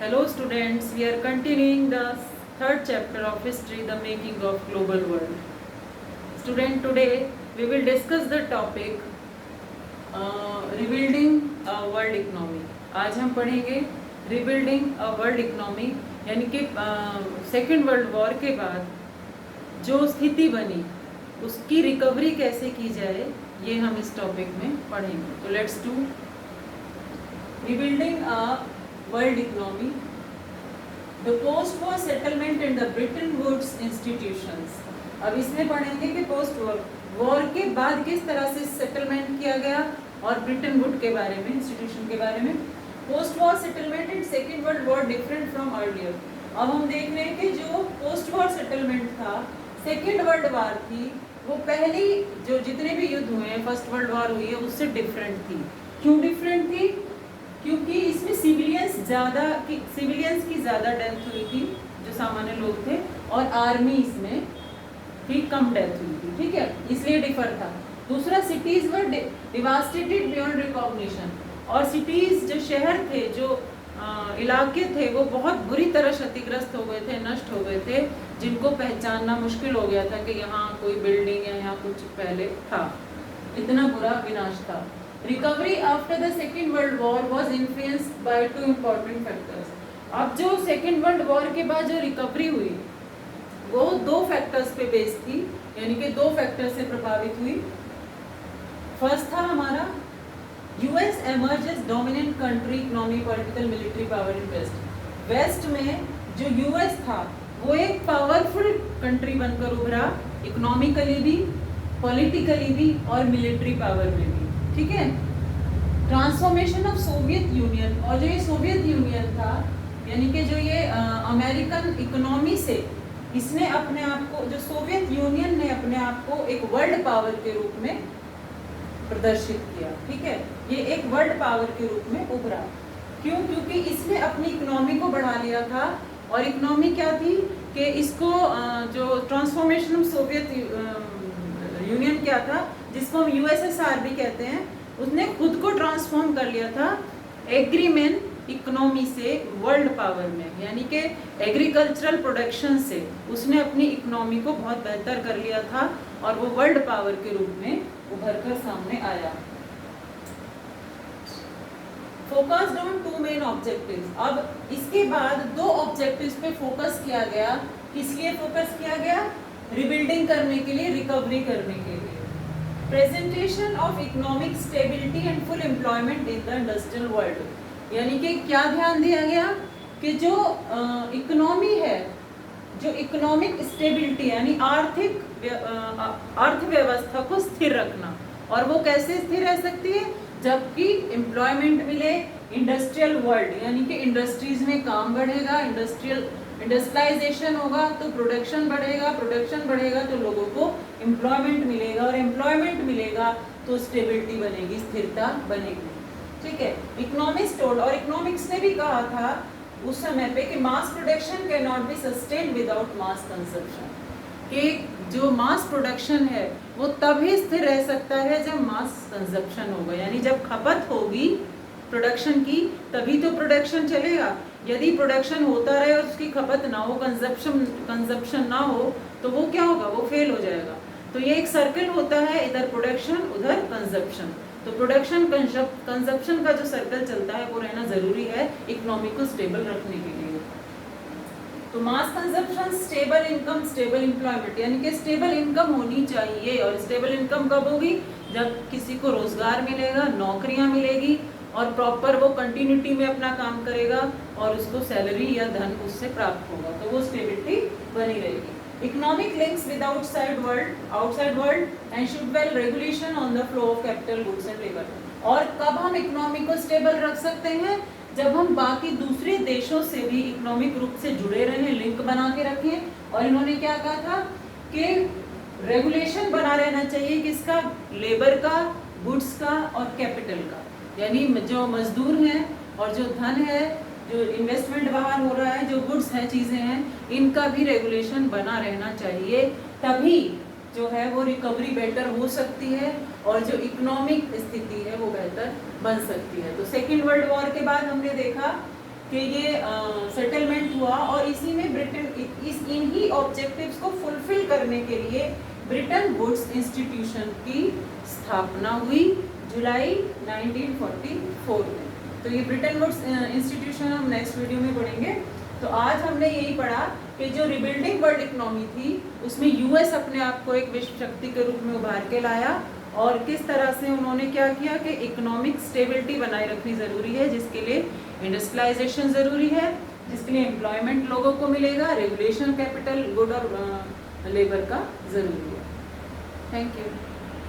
Hello students, we are continuing the third chapter of history, the making of global world. Student, today we will discuss the topic rebuilding a world economy. आज हम पढ़ेंगे rebuilding a world economy, यानी कि second world war के बाद जो स्थिति बनी उसकी रिकवरी कैसे की जाए, ये हम इस टॉपिक में पढ़ेंगे. तो let's do rebuilding a world economy, the post-war settlement and the Bretton Woods institutions. अब इसमें पढ़ेंगे कि पोस्ट वॉर के बाद किस तरह से सेटलमेंट किया गया और ब्रिटेन वुड के बारे में, इंस्टीट्यूशन के बारे में. Post war settlement in second world war different from earlier. अब हम देख रहे हैं कि जो पोस्ट वॉर सेटलमेंट था, सेकेंड वर्ल्ड वॉर थी, वो पहली जो जितने भी युद्ध हुए हैं, फर्स्ट वर्ल्ड वॉर हुई है, उससे डिफरेंट थी. क्यों डिफरेंट थी? क्योंकि इसमें सिविलियंस की ज़्यादा डेथ हुई थी, जो सामान्य लोग थे, और आर्मी इसमें भी कम डेथ हुई थी. ठीक है, इसलिए डिफर था. दूसरा, सिटीज वर डिवास्टेटेड बियॉन्ड रिकॉग्निशन. और सिटीज जो शहर थे, जो इलाके थे, वो बहुत बुरी तरह क्षतिग्रस्त हो गए थे, नष्ट हो गए थे, जिनको पहचानना मुश्किल हो गया था कि यहाँ कोई बिल्डिंग या यहाँ कुछ पहले था. इतना बुरा विनाश था. Recovery after the Second World War was influenced by two important factors. अब जो सेकेंड वर्ल्ड वॉर के बाद जो रिकवरी हुई वो दो फैक्टर्स पे बेस्ड थी, यानी कि दो फैक्टर से प्रभावित हुई. फर्स्ट था हमारा US emerge as dominant country, economy, political, military power in west. West में जो यूएस था वो एक पावरफुल कंट्री बनकर उभरा, इकोनॉमिकली भी, पॉलिटिकली भी और मिलिट्री पावर में भी. ठीक है. ट्रांसफॉर्मेशन ऑफ सोवियत यूनियन, और जो ये सोवियत यूनियन था, यानी कि जो ये अमेरिकन इकोनॉमी से इसने अपने आप को, जो सोवियत यूनियन ने अपने आप को एक वर्ल्ड पावर के रूप में प्रदर्शित किया. ठीक है, ये एक वर्ल्ड पावर के रूप में उभरा. क्यों? क्योंकि इसने अपनी इकोनॉमी को बढ़ा लिया था. और इकोनॉमी क्या थी कि इसको जो ट्रांसफॉर्मेशन ऑफ सोवियत यूनियन क्या था, जिसको हम यूएसएसआर भी कहते हैं, उसने खुद को ट्रांसफॉर्म कर लिया था एग्रीमेंट इकोनॉमी से वर्ल्ड पावर में, यानी कि एग्रीकल्चरल प्रोडक्शन से उसने अपनी इकोनॉमी को बहुत बेहतर कर लिया था और वो वर्ल्ड पावर के रूप में उभर कर सामने आया. Focused on two main objectives. अब इसके बाद दो ऑब्जेक्टिव्स पे फोकस किया गया. किस लिए फोकस किया गया? रिबिल्डिंग करने के लिए, रिकवरी करने के लिए. Presentation of economic stability and full employment in the industrial world. यानी कि क्या ध्यान दिया गया कि जो इकोनॉमी है, जो इकोनॉमिक स्टेबिलिटी यानी अर्थव्यवस्था को स्थिर रखना. और वो कैसे स्थिर रह सकती है? जबकि एम्प्लॉयमेंट मिले, इंडस्ट्रियल वर्ल्ड यानी कि इंडस्ट्रीज में काम बढ़ेगा, इंडस्ट्रियलाइजेशन होगा तो प्रोडक्शन बढ़ेगा, प्रोडक्शन बढ़ेगा तो लोगों को एम्प्लॉयमेंट मिलेगा, और एम्प्लॉयमेंट मिलेगा तो स्टेबिलिटी बनेगी, स्थिरता बनेगी. ठीक है. इकोनॉमिक्स टोल्ड, और इकोनॉमिक्स ने भी कहा था उस समय पे कि mass production can not be sustained without mass consumption. कि जो मास प्रोडक्शन है वो तभी स्थिर रह सकता है जब मास कंजप्शन होगा, यानी जब खपत होगी प्रोडक्शन की, तभी तो प्रोडक्शन चलेगा. यदि प्रोडक्शन होता रहे और उसकी खपत ना हो, कंजप्शन ना हो, तो वो क्या होगा? वो फेल हो जाएगा. तो ये एक सर्कल होता है, इधर प्रोडक्शन उधर कंजप्शन. तो प्रोडक्शन कंजप्शन का जो सर्कल चलता है वो रहना जरूरी है इकोनॉमी को स्टेबल रखने के लिए. तो mass consumption, stable income, stable employment, यानी कि स्टेबल इनकम होनी चाहिए. और स्टेबल इनकम कब होगी? जब किसी को रोजगार मिलेगा, नौकरियां मिलेगी और प्रॉपर वो कंटिन्यूटी में अपना काम करेगा और उसको सैलरी या धन उससे प्राप्त होगा, तो वो स्टेबिलिटी बनी रहेगी. Economic links with outside world and should well regulation on the flow of capital, goods and labour. और कब हम इकोनॉमी को स्टेबल रख सकते हैं? जब हम बाकी दूसरे देशों से भी इकोनॉमिक रूप से जुड़े रहें, लिंक बना के रखें. और इन्होंने क्या कहा था कि रेगुलेशन बना रहना चाहिए, किसका? लेबर का, गुड्स का और कैपिटल का. यानी जो मजदूर हैं और जो धन है, जो इन्वेस्टमेंट बाहर हो रहा है, जो गुड्स हैं, चीज़ें हैं, इनका भी रेगुलेशन बना रहना चाहिए. तभी जो है वो रिकवरी बेटर हो सकती है और जो इकोनॉमिक स्थिति है वो बेहतर बन सकती है. तो सेकेंड वर्ल्ड वॉर के बाद हमने देखा कि ये सेटलमेंट हुआ और इसी में ब्रिटेन इन्हीं ऑब्जेक्टिव्स को फुलफिल करने के लिए ब्रिटन वुड्स इंस्टीट्यूशन की स्थापना हुई जुलाई 1944 में। तो ये ब्रिटन वुड्स इंस्टीट्यूशन हम नेक्स्ट वीडियो में पढ़ेंगे। तो आज हमने यही पढ़ा कि जो रिबिल्डिंग वर्ल्ड इकोनॉमी थी उसमें यूएस अपने आप को एक विश्व शक्ति के रूप में उभार के लाया और किस तरह से उन्होंने क्या किया कि इकोनॉमिक स्टेबिलिटी बनाए रखनी ज़रूरी है, जिसके लिए इंडस्ट्रियलाइजेशन ज़रूरी है, जिसके लिए एम्प्लॉयमेंट लोगों को मिलेगा, रेगुलेशन कैपिटल गुड और लेबर का ज़रूरी है। Thank you.